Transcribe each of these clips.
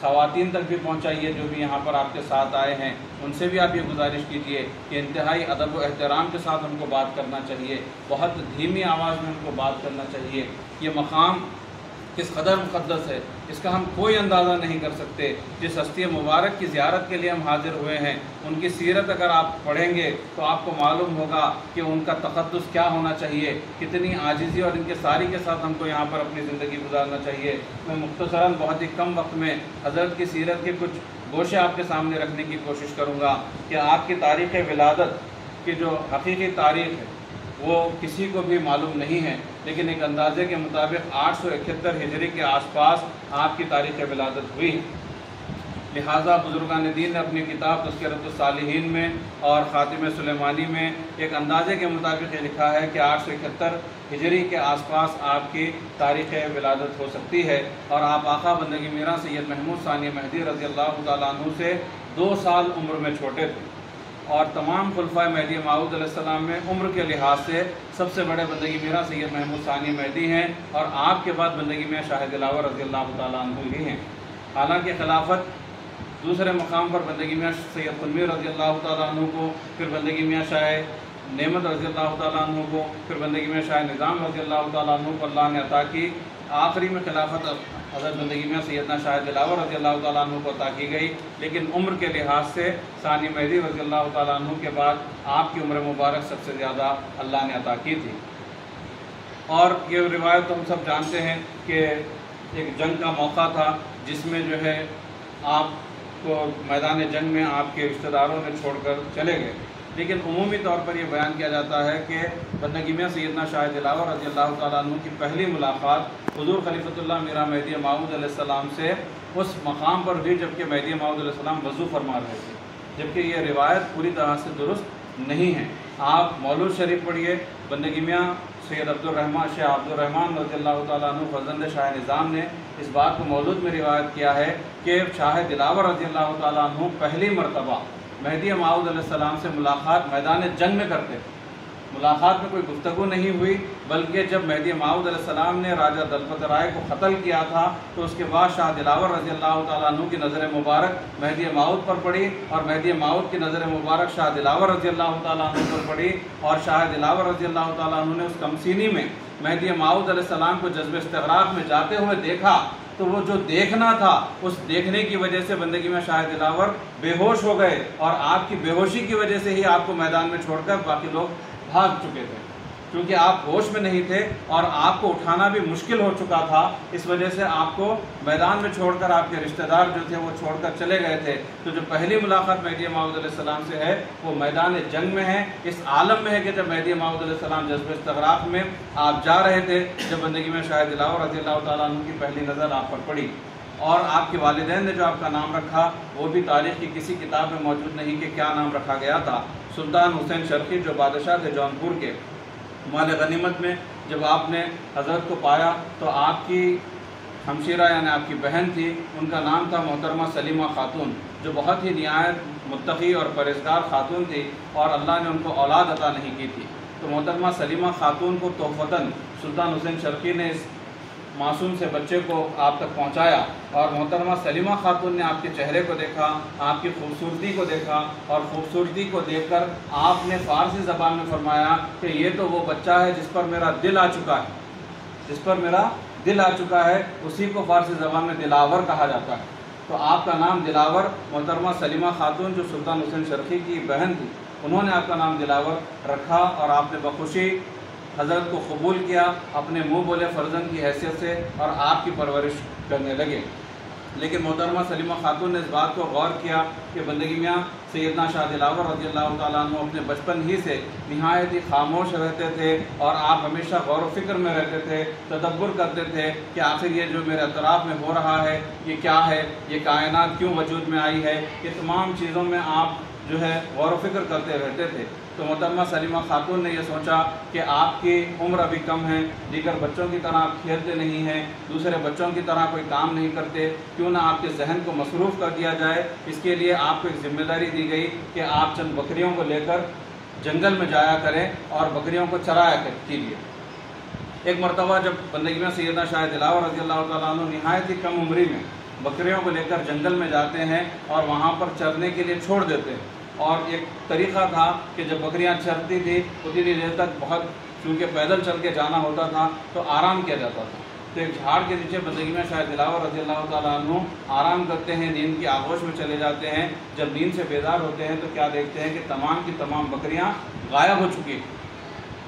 خواتین تک بھی پہنچائیے جو بھی یہاں پر آپ کے ساتھ آئے ہیں، ان سے بھی آپ یہ گزارش کیجیے کہ انتہائی ادب و احترام کے ساتھ ہم کو بات کرنا چاہیے، بہت دھیمی آواز میں ہم کو بات کرنا چاہیے۔ یہ مقام کس قدر مقدس ہے اس کا ہم کوئی اندازہ نہیں کر سکتے۔ جس ہستی مبارک کی زیارت کے لیے ہم حاضر ہوئے ہیں، ان کی سیرت اگر آپ پڑھیں گے تو آپ کو معلوم ہوگا کہ ان کا تقدس کیا ہونا چاہیے، کتنی عاجزی اور ان کے ساری کے ساتھ ہم کو یہاں پر اپنی زندگی گزارنا چاہیے۔ میں مختصراً بہت ہی کم وقت میں حضرت کی سیرت کے کچھ گوشے آپ کے سامنے رکھنے کی کوشش کروں گا کہ آپ کی تاریخ ولادت کی جو حقیقی تاریخ ہے وہ کسی کو بھی معلوم نہیں ہے، لیکن ایک اندازے کے مطابق 871 ہجری کے آس پاس آپ کی تاریخ ولادت ہوئی۔ لہٰذا بزرگان دین نے اپنی کتاب تذکرۃ الصالحین میں اور خاتم سلیمانی میں ایک اندازے کے مطابق یہ لکھا ہے کہ 871 ہجری کے آس پاس آپ کی تاریخ ولادت ہو سکتی ہے، اور آپ آقا بندگی میراں سید محمود ثانی مہدی رضی اللہ تعالیٰ عنہ سے 2 سال عمر میں چھوٹے تھے، اور تمام خلفائے مہدی موعود علیہ السلام میں عمر کے لحاظ سے سب سے بڑے بندگی میراں سید محمود ثانی مہدی ہیں، اور آپ کے بعد بندگی میاں شاہ دلاور رضی اللہ تعالیٰ عنہ ہی ہیں۔ حالانکہ خلافت دوسرے مقام پر بندگی میاں سید قنوی رضی اللہ تعالیٰ عنہ کو، پھر بندگی میاں شاہ نعمت رضی اللہ تعالیٰ عنہ کو، پھر بندگی میاں شاہ نظام رضی اللہ تعالیٰ عنہ کو اللہ نے عطا کی۔ آخری میں خلافت حضرت بندگی میاں سیدنا شاہ دلاور رضی اللہ تعالیٰ عنہ کو عطا کی گئی، لیکن عمر کے لحاظ سے ثانی مہدی رضی اللہ تعالیٰ عنہ کے بعد آپ کی عمر مبارک سب سے زیادہ اللہ نے عطا کی تھی۔ اور یہ روایت ہم سب جانتے ہیں کہ ایک جنگ کا موقع تھا جس میں جو ہے آپ کو میدان جنگ میں آپ کے رشتہ داروں نے چھوڑ کر چلے گئے، لیکن عمومی طور پر یہ بیان کیا جاتا ہے کہ بندگی میاں سیدنا شاہ دلاور رضی اللہ تعالیٰ عنہ کی پہلی ملاقات حضور خلیفۃ اللہ میراں مہدی موعود علیہ السلام سے اس مقام پر ہوئی جبکہ مہدی موعود علیہ السلام وضو فرما رہے تھے، جبکہ یہ روایت پوری طرح سے درست نہیں ہے۔ آپ مولود شریف پڑھیے، بندگی میاں سید شیخ عبد الرحمن رضی اللہ تعالیٰ عنہ فرزند شاہ نظام نے اس بات کو مولود میں روایت کیا ہے کہ شاہ دلاور رضی اللہ تعالیٰ عنہ پہلی مرتبہ مہدی موعود علیہ السلام سے ملاقات میدان جنگ میں کرتے تھے۔ ملاقات میں کوئی گفتگو نہیں ہوئی، بلکہ جب مہدی موعود علیہ السلام نے راجہ دلپت رائے کو قتل کیا تھا تو اس کے بعد شاہ دلاور رضی اللہ تعالیٰ عنہ کی نظر مبارک مہدی موعود پر پڑی، اور مہدی موعود کی نظر مبارک شاہ دلاور رضی اللہ تعالیٰ عنہ پر پڑی، اور شاہ دلاور رضی اللہ تعالیٰ عنہ نے اس کمسینی میں مہدی موعود علیہ السلام کو جذب استغراق میں جاتے ہوئے دیکھا، تو وہ جو دیکھنا تھا اس دیکھنے کی وجہ سے بندگی میں شاہ دلاور بے ہوش ہو گئے، اور آپ کی بے ہوشی کی وجہ سے ہی آپ کو میدان میں چھوڑ کر باقی لوگ بھاگ چکے تھے، کیونکہ آپ ہوش میں نہیں تھے اور آپ کو اٹھانا بھی مشکل ہو چکا تھا، اس وجہ سے آپ کو میدان میں چھوڑ کر آپ کے رشتہ دار جو تھے وہ چھوڑ کر چلے گئے تھے۔ تو جو پہلی ملاقات مہدی موعود علیہ السلام سے ہے وہ میدان جنگ میں ہے، اس عالم میں ہے کہ جب مہدی موعود علیہ السلام جذب استغراق میں آپ جا رہے تھے، جب بندگی میں شاہ دلاور رضی اللہ تعالیٰ عنہ کی پہلی نظر آپ پر پڑی، اور آپ کے والدین نے جو آپ کا نام رکھا وہ بھی تاریخ کی کسی کتاب میں موجود نہیں کہ کیا نام رکھا گیا تھا۔ سلطان حسین شرقی جو بادشاہ تھے جونپور کے، مال غنیمت میں جب آپ نے حضرت کو پایا تو آپ کی ہمشیرہ یعنی آپ کی بہن تھی، ان کا نام تھا محترمہ سلیمہ خاتون، جو بہت ہی نہایت متقی اور پرہیزگار خاتون تھی، اور اللہ نے ان کو اولاد عطا نہیں کی تھی۔ تو محترمہ سلیمہ خاتون کو تحفتاً سلطان حسین شرقی نے اس معصوم سے بچے کو آپ تک پہنچایا، اور محترمہ سلیمہ خاتون نے آپ کے چہرے کو دیکھا، آپ کی خوبصورتی کو دیکھا، اور خوبصورتی کو دیکھ کر آپ نے فارسی زبان میں فرمایا کہ یہ تو وہ بچہ ہے جس پر میرا دل آ چکا ہے، جس پر میرا دل آ چکا ہے، اسی کو فارسی زبان میں دلاور کہا جاتا ہے۔ تو آپ کا نام دلاور، محترمہ سلیمہ خاتون جو سلطان حسین شرقی کی بہن تھی، انہوں نے آپ کا نام دلاور رکھا، اور آپ نے بخوشی حضرت کو قبول کیا اپنے منہ بولے فرزند کی حیثیت سے، اور آپ کی پرورش کرنے لگے۔ لیکن محترمہ سلیمہ خاتون نے اس بات کو غور کیا کہ بندگی میاں سیدنا شاہ دلاور رضی اللہ تعالیٰ عنہ اپنے بچپن ہی سے نہایت ہی خاموش رہتے تھے، اور آپ ہمیشہ غور و فکر میں رہتے تھے، تدبر کرتے تھے کہ آخر یہ جو میرے اطراف میں ہو رہا ہے یہ کیا ہے، یہ کائنات کیوں وجود میں آئی ہے، یہ تمام چیزوں میں آپ جو ہے غور و فکر کرتے رہتے تھے۔ تو محترمہ سلیمہ خاتون نے یہ سوچا کہ آپ کی عمر ابھی کم ہے، دیگر بچوں کی طرح آپ کھیلتے نہیں ہیں، دوسرے بچوں کی طرح کوئی کام نہیں کرتے، کیوں نہ آپ کے ذہن کو مصروف کر دیا جائے۔ اس کے لیے آپ کو ایک ذمہ داری دی گئی کہ آپ چند بکریوں کو لے کر جنگل میں جایا کریں اور بکریوں کو چرایا کیجیے۔ ایک مرتبہ جب بندگی میں سیدنا شاہ دلاور رضی اللہ تعالیٰ عنہ نہایت ہی کم عمری میں بکریوں کو لے کر جنگل میں جاتے ہیں اور وہاں پر چرنے کے لیے چھوڑ دیتے ہیں۔ اور ایک طریقہ تھا کہ جب بکریاں چرتی تھی اتنی دیر تک بہت، چونکہ پیدل چل کے جانا ہوتا تھا تو آرام کیا جاتا تھا، تو ایک جھاڑ کے نیچے بندگی میں شاہ دلاور رضی اللہ تعالیٰ عنہ آرام کرتے ہیں، نیند کی آغوش میں چلے جاتے ہیں۔ جب نیند سے بیدار ہوتے ہیں تو کیا دیکھتے ہیں کہ تمام کی تمام بکریاں غائب ہو چکی،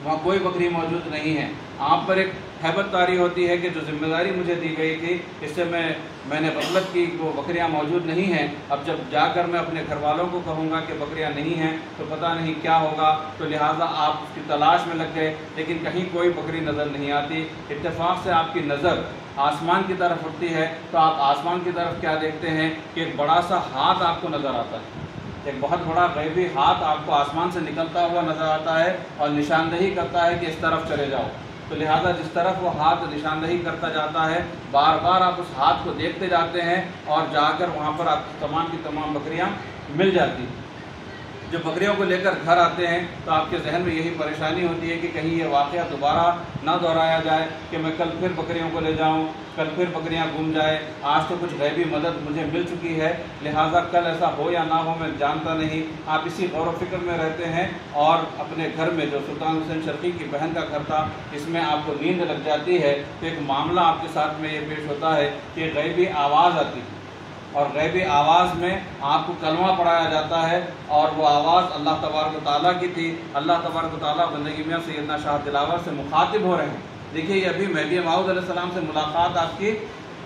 وہاں کوئی بکری موجود نہیں ہے۔ آپ پر ایک ہیبت طاری ہوتی ہے کہ جو ذمہ داری مجھے دی گئی تھی اس سے میں نے غفلت کی، وہ بکریاں موجود نہیں ہیں، اب جب جا کر میں اپنے گھر والوں کو کہوں گا کہ بکریاں نہیں ہیں تو پتہ نہیں کیا ہوگا، تو لہٰذا آپ اس کی تلاش میں لگ گئے، لیکن کہیں کوئی بکری نظر نہیں آتی۔ اتفاق سے آپ کی نظر آسمان کی طرف اٹھتی ہے تو آپ آسمان کی طرف کیا دیکھتے ہیں کہ ایک بڑا سا ہاتھ آپ کو نظر آتا ہے، ایک بہت بڑا غیبی ہاتھ آپ کو آسمان سے نکلتا ہوا نظر آتا ہے اور نشاندہی کرتا ہے کہ اس طرف چلے جاؤ۔ تو لہٰذا جس طرف وہ ہاتھ نشاندہی کرتا جاتا ہے بار بار آپ اس ہاتھ کو دیکھتے جاتے ہیں اور جا کر وہاں پر آپ تمام کی تمام بکریاں مل جاتی۔ جب بکریوں کو لے کر گھر آتے ہیں تو آپ کے ذہن میں یہی پریشانی ہوتی ہے کہ کہیں یہ واقعہ دوبارہ نہ دہرایا جائے کہ میں کل پھر بکریوں کو لے جاؤں، کل پھر بکریاں گم جائے، آج تو کچھ غیبی مدد مجھے مل چکی ہے، لہٰذا کل ایسا ہو یا نہ ہو میں جانتا نہیں۔ آپ اسی غور و فکر میں رہتے ہیں اور اپنے گھر میں جو سلطان حسین شرقی کی بہن کا گھر تھا اس میں آپ کو نیند لگ جاتی ہے تو ایک معاملہ آپ کے ساتھ میں یہ پیش ہوتا ہے کہ غیبی آواز آتی ہے اور غیبی آواز میں آپ کو کلمہ پڑھایا جاتا ہے اور وہ آواز اللہ تبارک و تعالیٰ کی تھی۔ اللہ تبارک و تعالیٰ بندگی میں سیدنا شاہ دلاور سے مخاطب ہو رہے ہیں۔ دیکھیے یہ ابھی مہدی موعود علیہ السلام سے ملاقات آپ کی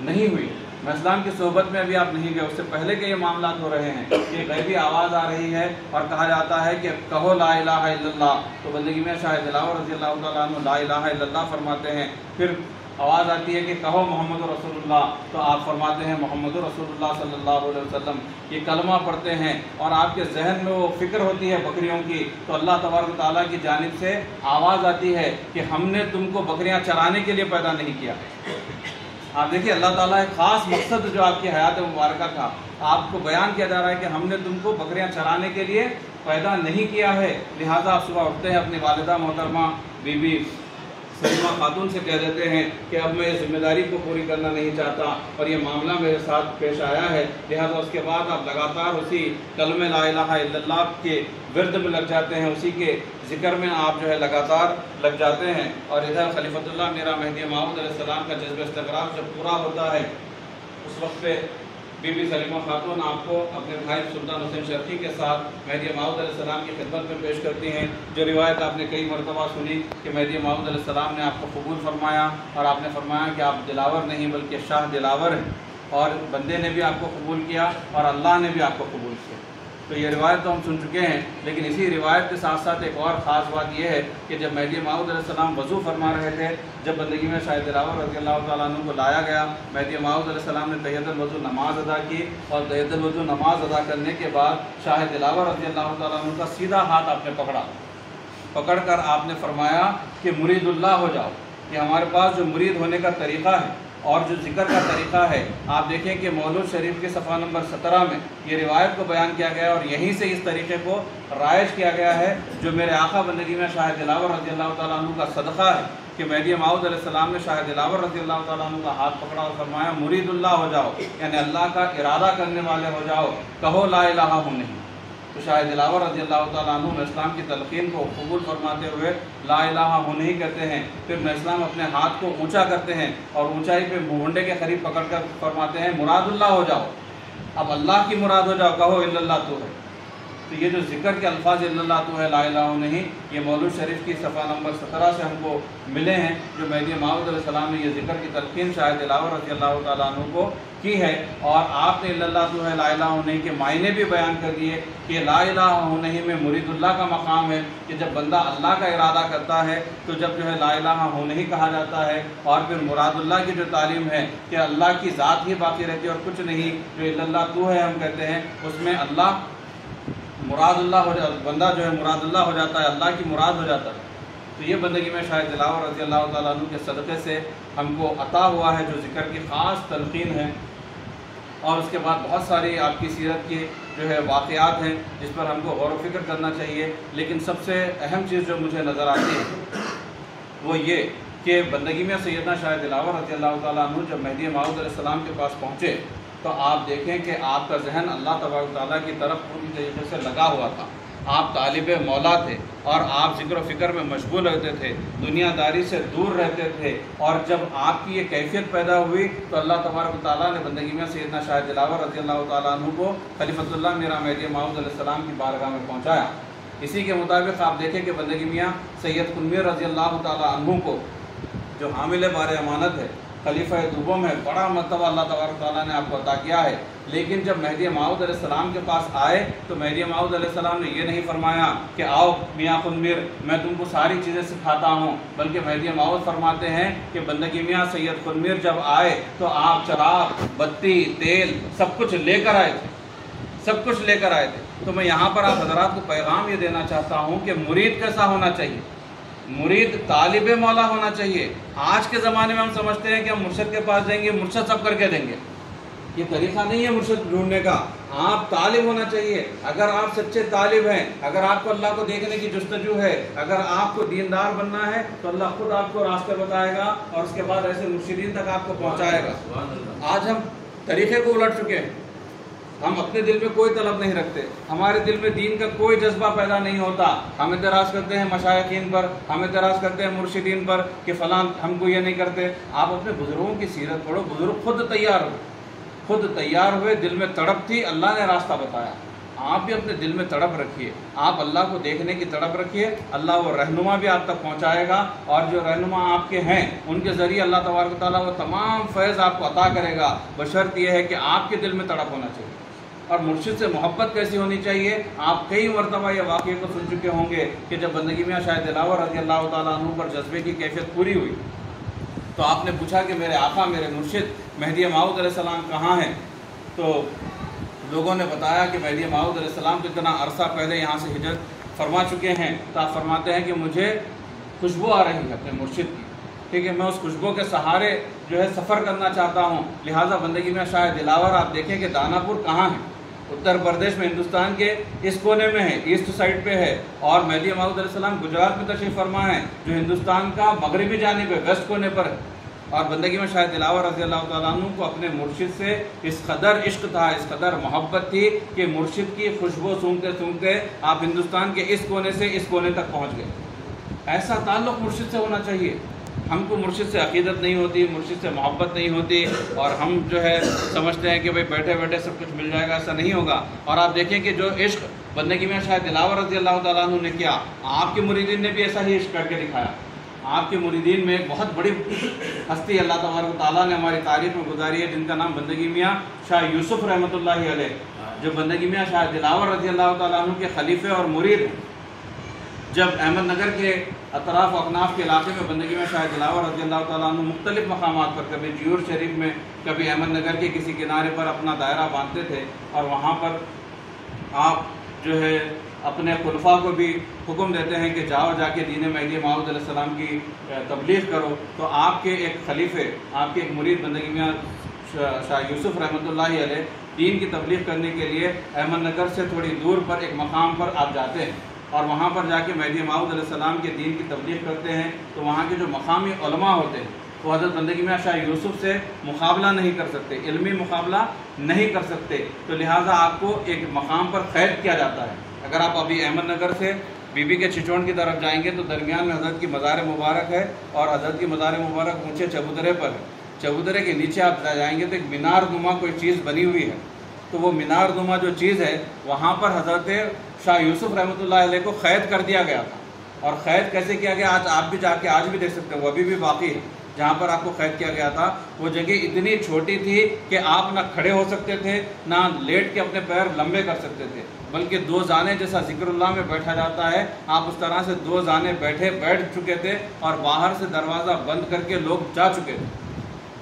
نہیں ہوئی، اسلام کی صحبت میں ابھی آپ نہیں گئے، اس سے پہلے کے یہ معاملات ہو رہے ہیں کہ غیبی آواز آ رہی ہے اور کہا جاتا ہے کہ کہو لا الہ الا اللہ، تو بندگی میں شاہ دلاور رضی اللہ تعالیٰ عنہ لا الہ الا اللہ فرماتے ہیں۔ پھر آواز آتی ہے کہ کہو محمد رسول اللہ، تو آپ فرماتے ہیں محمد رسول اللہ صلی اللہ علیہ وسلم، یہ کلمہ پڑھتے ہیں اور آپ کے ذہن میں وہ فکر ہوتی ہے بکریوں کی، تو اللہ تبارک و تعالیٰ کی جانب سے آواز آتی ہے کہ ہم نے تم کو بکریاں چرانے کے لیے پیدا نہیں کیا۔ آپ دیکھیے اللہ تعالیٰ ایک خاص مقصد جو آپ کی حیات مبارکہ کا آپ کو بیان کیا جا رہا ہے کہ ہم نے تم کو بکریاں چرانے کے لیے پیدا نہیں کیا ہے، لہٰذا آپ صبح اٹھتے ہیں اپنی والدہ محترمہ بی بی سلیمہ خاتون سے کہہ دیتے ہیں کہ اب میں اس ذمہ داری کو پوری کرنا نہیں چاہتا اور یہ معاملہ میرے ساتھ پیش آیا ہے، لہٰذا اس کے بعد آپ لگاتار اسی کلمہ لا الہ الا اللہ کے ورد میں لگ جاتے ہیں، اسی کے ذکر میں آپ جو ہے لگاتار لگ جاتے ہیں۔ اور ادھر خلیفۃ اللہ میرا مہدی موعود علیہ السلام کا جذب استغراق جب پورا ہوتا ہے اس وقت پہ بی بی سلیمہ خاتون آپ کو اپنے بھائی سلطان حسین شرقی کے ساتھ مہدی موعود علیہ السلام کی خدمت میں پیش کرتی ہیں، جو روایت آپ نے کئی مرتبہ سنی کہ مہدی موعود علیہ السلام نے آپ کو قبول فرمایا اور آپ نے فرمایا کہ آپ دلاور نہیں بلکہ شاہ دلاور ہیں، اور بندے نے بھی آپ کو قبول کیا اور اللہ نے بھی آپ کو قبول کیا۔ تو یہ روایت تو ہم سن چکے ہیں، لیکن اسی روایت کے ساتھ ساتھ ایک اور خاص بات یہ ہے کہ جب مہدی موعود علیہ السلام وضو فرما رہے تھے، جب بندگی میں شاہ دلاور رضی اللہ تعالیٰ عنہ کو لایا گیا، مہدی موعود علیہ السلام نے تحیۃ الوضو نماز ادا کی اور تحیۃ الوضو نماز ادا کرنے کے بعد شاہ دلاور رضی اللہ تعالیٰ عنہ کا سیدھا ہاتھ آپ نے پکڑ کر آپ نے فرمایا کہ مرید اللہ ہو جاؤ۔ کہ ہمارے پاس جو مرید ہونے کا طریقہ ہے اور جو ذکر کا طریقہ ہے، آپ دیکھیں کہ مولود شریف کے صفحہ نمبر 17 میں یہ روایت کو بیان کیا گیا اور یہیں سے اس طریقے کو رائج کیا گیا ہے، جو میرے آقا بندگی میں شاہ دلاور رضی اللہ تعالیٰ عنہ کا صدقہ ہے کہ مہدی موعود علیہ السلام نے شاہ دلاور رضی اللہ تعالیٰ عنہ کا ہاتھ پکڑا اور فرمایا مرید اللہ ہو جاؤ، یعنی اللہ کا ارادہ کرنے والے ہو جاؤ، کہو لا الہ ہوں نہیں۔ تو شاہ دلاور رضی اللہ تعالیٰ عنہ اسلام کی تلقین کو قبول فرماتے ہوئے لا الہ ہوں نہیں کہتے ہیں، پھر اسلام اپنے ہاتھ کو اونچا کرتے ہیں اور اونچائی پہ منڈے کے قریب پکڑ کر فرماتے ہیں مراد اللہ ہو جاؤ، اب اللہ کی مراد ہو جاؤ، کہو الا اللہ تو ہے۔ تو یہ جو ذکر کے الفاظ الا اللہ تو ہے لا الہ نہیں، یہ مولود شریف کی صفحہ نمبر 17 سے ہم کو ملے ہیں، جو مہدی موعود علیہ السلام نے یہ ذکر کی تلقین شاہ دلاور رضی اللہ تعالیٰ عنہ کو کی ہے، اور آپ نے الا اللہ تو ہے لا الہ نہیں کے معنی بھی بیان کر دیے کہ لا الہ نہیں میں مرید اللہ کا مقام ہے، کہ جب بندہ اللہ کا ارادہ کرتا ہے تو جب جو ہے لا الہ نہیں کہا جاتا ہے، اور پھر مراد اللہ کی جو تعلیم ہے کہ اللہ کی ذات ہی باقی رہتی ہے اور کچھ نہیں، جو الا اللہ تو ہے ہم کہتے ہیں، اس میں اللہ مراد اللہ ہو جاتا، بندہ جو ہے مراد اللہ ہو جاتا ہے، اللہ کی مراد ہو جاتا ہے۔ تو یہ بندگی میں شاہ دلاور رضی اللہ تعالیٰ عنہ کے صدقے سے ہم کو عطا ہوا ہے جو ذکر کی خاص تلقین ہے، اور اس کے بعد بہت ساری آپ کی سیرت کی جو ہے واقعات ہیں جس پر ہم کو غور و فکر کرنا چاہیے، لیکن سب سے اہم چیز جو مجھے نظر آتی ہے وہ یہ کہ بندگی میں سیدنا شاہ دلاور رضی اللہ تعالیٰ عنہ جب مہدی موعود علیہ السلام کے پاس پہنچے تو آپ دیکھیں کہ آپ کا ذہن اللہ تبارک و تعالیٰ کی طرف پوری طریقے سے لگا ہوا تھا، آپ طالب مولا تھے اور آپ ذکر و فکر میں مشغول رہتے تھے، دنیا داری سے دور رہتے تھے، اور جب آپ کی یہ کیفیت پیدا ہوئی تو اللہ تبارک و تعالیٰ نے بندگی میں سیدنا شاہ دلاور رضی اللہ تعالیٰ عنہ کو خلیفۃ اللہ میرا مہدی موعود علیہ السلام کی بارگاہ میں پہنچایا۔ اسی کے مطابق آپ دیکھیں کہ بندگی میاں سید خنمیر رضی اللہ تعالیٰ عنہ کو جو حامل بار امانت ہے، خلیفہ دوم ہے، بڑا مرتبہ اللہ تبارک تعالیٰ نے آپ کو عطا کیا ہے، لیکن جب مہدی موعود علیہ السلام کے پاس آئے تو مہدی موعود علیہ السلام نے یہ نہیں فرمایا کہ آؤ میاں خنمیر میں تم کو ساری چیزیں سکھاتا ہوں، بلکہ مہدی موعود فرماتے ہیں کہ بندگی میاں سید خنمیر جب آئے تو آپ چراغ، بتی، تیل سب کچھ لے کر آئے تھے، سب کچھ لے کر آئے تھے۔ تو میں یہاں پر آپ حضرات کو پیغام یہ دینا چاہتا ہوں کہ مرید کیسا ہونا چاہیے، مرید طالب مولا ہونا چاہیے۔ آج کے زمانے میں ہم سمجھتے ہیں کہ ہم مرشد کے پاس جائیں گے، مرشد سب کر کے دیں گے، یہ طریقہ نہیں ہے مرشد ڈھونڈنے کا۔ آپ طالب ہونا چاہیے، اگر آپ سچے طالب ہیں، اگر آپ کو اللہ کو دیکھنے کی جستجو ہے، اگر آپ کو دیندار بننا ہے تو اللہ خود آپ کو راستے بتائے گا اور اس کے بعد ایسے مرشدین تک آپ کو پہنچائے گا۔ آج ہم طریقے کو الٹ چکے ہیں، ہم اپنے دل میں کوئی طلب نہیں رکھتے، ہمارے دل میں دین کا کوئی جذبہ پیدا نہیں ہوتا، ہم اعتراض کرتے ہیں مشائخین پر، ہم اعتراض کرتے ہیں مرشدین پر کہ فلاں ہم کو یہ نہیں کرتے۔ آپ اپنے بزرگوں کی سیرت پڑھو، بزرگ خود تیار ہوئے، دل میں تڑپ تھی، اللہ نے راستہ بتایا۔ آپ بھی اپنے دل میں تڑپ رکھیے، آپ اللہ کو دیکھنے کی تڑپ رکھیے، اللہ وہ رہنما بھی آپ تک پہنچائے گا، اور جو رہنما آپ کے ہیں ان کے ذریعے اللہ تبارک و تعالیٰ وہ تمام فیض آپ کو عطا کرے گا، بشرط یہ ہے کہ آپ کے دل میں تڑپ ہونا چاہیے۔ اور مرشد سے محبت کیسی ہونی چاہیے، آپ کئی مرتبہ یہ واقعے کو سن چکے ہوں گے کہ جب بندگی میاں شاہ دلاور رضی اللہ تعالیٰ عنہ پر جذبے کی کیفیت پوری ہوئی تو آپ نے پوچھا کہ میرے آقا، میرے مرشد مہدی موعود علیہ السلام کہاں ہیں؟ تو لوگوں نے بتایا کہ مہدی موعود علیہ السلام تو اتنا عرصہ پہلے یہاں سے ہجرت فرما چکے ہیں۔ تو آپ فرماتے ہیں کہ مجھے خوشبو آ رہی ہے اپنے مرشد کی، ٹھیک ہے، میں اس خوشبو کے سہارے جو ہے سفر کرنا چاہتا ہوں، لہٰذا بندگی میں شاہ دلاور آپ دیکھیں کہ داناپور کہاں ہے، اتر پردیش میں، ہندوستان کے اس کونے میں ہے، ایسٹ سائڈ پہ ہے، اور مہدی موعود علیہ السلام گجرات میں تشریف فرما ہے جو ہندوستان کا مغربی جانب ہے، ویسٹ کونے پر ہے۔ اور بندگی میں شاہ دلاور رضی اللہ تعالیٰ عنہ کو اپنے مرشد سے اس قدر عشق تھا، اس قدر محبت تھی کہ مرشد کی خوشبو سونگتے سونگتے آپ ہندوستان کے اس کونے سے اس کونے تک پہنچ گئے۔ ایسا تعلق مرشد سے ہونا چاہیے۔ ہم کو مرشد سے عقیدت نہیں ہوتی، مرشد سے محبت نہیں ہوتی، اور ہم جو ہے سمجھتے ہیں کہ بھائی بیٹھے بیٹھے سب کچھ مل جائے گا، ایسا نہیں ہوگا۔ اور آپ دیکھیں کہ جو عشق بندگی میں شاہ دلاور رضی اللہ تعالیٰ عنہ نے کیا، آپ کے مریدین نے بھی ایسا ہی عشق کر کے دکھایا۔ آپ کے مریدین میں ایک بہت بڑی ہستی اللہ تبارک و تعالیٰ نے ہماری تاریخ میں گزاری ہے، جن کا نام بندگی میاں شاہ یوسف رحمۃ اللہ علیہ، جو بندگی میاں شاہ دلاور رضی اللہ تعالیٰ عنہ کے خلیفے اور مرید ہیں۔ جب احمد نگر کے اطراف و اکناف کے علاقے میں بندگی میں شاہ دلاور رضی اللہ تعالیٰ عنہ مختلف مقامات پر، کبھی جیور شریف میں، کبھی احمد نگر کے کسی کنارے پر اپنا دائرہ باندھتے تھے، اور وہاں پر آپ جو ہے اپنے خلفاء کو بھی حکم دیتے ہیں کہ جاؤ جا کے دین مہدی موعود علیہ السلام کی تبلیغ کرو۔ تو آپ کے ایک خلیفے، آپ کے ایک مرید بندگی میاں شاہ یوسف رحمۃ اللہ علیہ دین کی تبلیغ کرنے کے لیے احمد نگر سے تھوڑی دور پر ایک مقام پر آپ جاتے ہیں، اور وہاں پر جا کے مہدی موعود علیہ السلام کے دین کی تبلیغ کرتے ہیں۔ تو وہاں کے جو مقامی علماء ہوتے ہیں وہ حضرت بندگی میاں شاہ یوسف سے مقابلہ نہیں کر سکتے، علمی مقابلہ نہیں کر سکتے، تو لہٰذا آپ کو ایک مقام پر قید کیا جاتا ہے۔ اگر آپ ابھی احمد نگر سے بی بی کے چچون کی طرف جائیں گے تو درمیان میں حضرت کی مزار مبارک ہے، اور حضرت کی مزار مبارک اونچے چبوترے پر ہے، چبوترے کے نیچے آپ جائیں گے تو ایک مینار نما کوئی چیز بنی ہوئی ہے، تو وہ مینار نما جو چیز ہے وہاں پر حضرت شاہ یوسف رحمۃ اللہ علیہ کو قید کر دیا گیا تھا۔ اور قید کیسے کیا گیا، آج آپ بھی جا کے آج بھی دیکھ سکتے ہیں، وہ ابھی بھی باقی ہے جہاں پر آپ کو قید کیا گیا تھا۔ وہ جگہ اتنی چھوٹی تھی کہ آپ نہ کھڑے ہو سکتے تھے، نہ لیٹ کے اپنے پیر لمبے کر سکتے تھے، بلکہ دو زانے جیسا ذکر اللہ میں بیٹھا جاتا ہے، آپ اس طرح سے دو زانے بیٹھ چکے تھے، اور باہر سے دروازہ بند کر کے لوگ جا چکے تھے،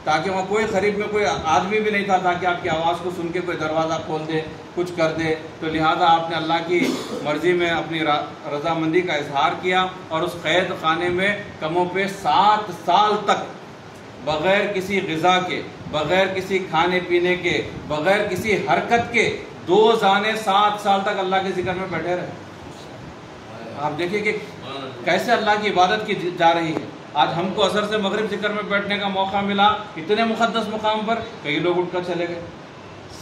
تاکہ وہاں کوئی قریب میں کوئی آدمی بھی نہیں تھا تاکہ آپ کی آواز کو سن کے کوئی دروازہ کھول دے، کچھ کر دے۔ تو لہٰذا آپ نے اللہ کی مرضی میں اپنی رضامندی کا اظہار کیا، اور اس قید خانے میں کم و بیش 7 سال تک بغیر کسی غذا کے، بغیر کسی کھانے پینے کے، بغیر کسی حرکت کے 2 زانے 7 سال تک اللہ کے ذکر میں بیٹھے رہے۔ آپ دیکھیں کہ کیسے اللہ کی عبادت کی جا رہی ہے۔ آج ہم کو عصر سے مغرب ذکر میں بیٹھنے کا موقع ملا، اتنے مقدس مقام پر کئی لوگ اٹھ کر چلے گئے،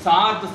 7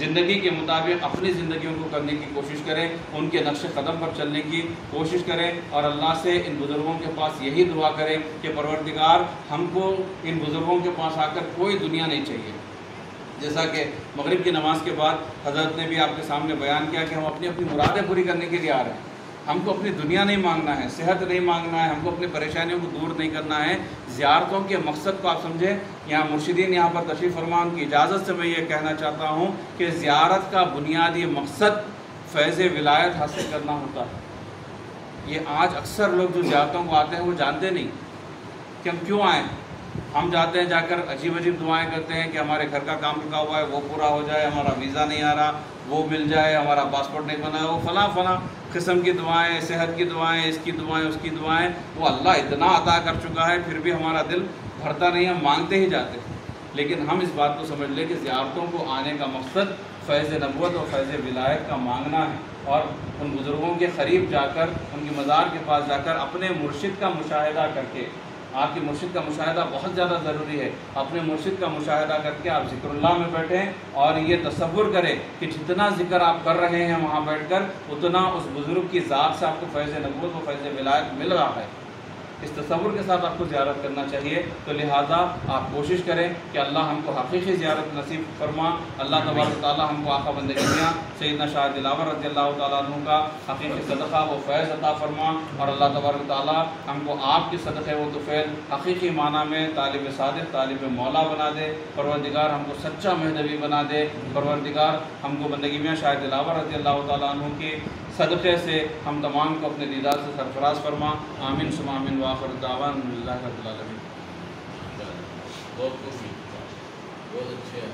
زندگی کے مطابق اپنی زندگیوں کو کرنے کی کوشش کریں، ان کے نقش قدم پر چلنے کی کوشش کریں، اور اللہ سے ان بزرگوں کے پاس یہی دعا کریں کہ پروردگار ہم کو ان بزرگوں کے پاس آ کر کوئی دنیا نہیں چاہیے۔ جیسا کہ مغرب کی نماز کے بعد حضرت نے بھی آپ کے سامنے بیان کیا کہ ہم اپنی مرادیں پوری کرنے کے لیے آ رہے ہیں، ہم کو اپنی دنیا نہیں مانگنا ہے، صحت نہیں مانگنا ہے، ہم کو اپنی پریشانیوں کو دور نہیں کرنا ہے۔ زیارتوں کے مقصد کو آپ سمجھیں، یہاں مرشدین یہاں پر تشریف فرما، ان کی اجازت سے میں یہ کہنا چاہتا ہوں کہ زیارت کا بنیادی مقصد فیض ولایت حاصل کرنا ہوتا ہے۔ یہ آج اکثر لوگ جو زیارتوں کو آتے ہیں وہ جانتے نہیں کہ ہم کیوں آئیں۔ ہم جاتے ہیں، جا کر عجیب عجیب دعائیں کرتے ہیں کہ ہمارے گھر کا کام رکا ہوا ہے وہ پورا ہو جائے، ہمارا ویزا نہیں آ رہا وہ مل جائے، ہمارا پاسپورٹ نہیں بنا ہے، وہ فلاں قسم کی دعائیں، صحت کی دعائیں، اس کی دعائیں، اس کی دعائیں۔ وہ اللہ اتنا عطا کر چکا ہے، پھر بھی ہمارا دل بھرتا نہیں، ہم مانگتے ہی جاتے۔ لیکن ہم اس بات کو سمجھ لیں کہ زیارتوں کو آنے کا مقصد فیض نبوت اور فیض ولایت کا مانگنا ہے، اور ان بزرگوں کے قریب جا کر، ان کی مزار کے پاس جا کر اپنے مرشد کا مشاہدہ کر کے، آپ کے مرشد کا مشاہدہ بہت زیادہ ضروری ہے، اپنے مرشد کا مشاہدہ کر کے آپ ذکر اللہ میں بیٹھیں اور یہ تصور کریں کہ جتنا ذکر آپ کر رہے ہیں وہاں بیٹھ کر، اتنا اس بزرگ کی ذات سے آپ کو فیض نبوت و فیض ولایت مل رہا ہے۔ اس تصور کے ساتھ آپ کو زیارت کرنا چاہیے، تو لہٰذا آپ کوشش کریں کہ اللہ ہم کو حقیقی زیارت نصیب فرما۔ اللہ تبارک و تعالیٰ ہم کو آقا بند گرامی سیدنا شاہ دلاور رضی اللہ تعالیٰ عنہ کا حقیقی صدقہ و فیض عطا فرما، اور اللہ تبارک و تعالیٰ ہم کو آپ کے صدقے و طفیل حقیقی معنی میں طالب صادق، طالب مولا بنا دے۔ پروردگار ہم کو سچا مہدوی بنا دے۔ پروردگار ہم کو بندگی میں شاہ دلاور رضی اللہ تعالیٰ عنہ کی صدقے سے ہم تمام کو اپنے دیدار سے سرفراز فرما۔ آمین ثم آمین وآخر دعوانا الحمدللہ رب العالمین۔ بہت خوشی، بہت اچھے ہیں۔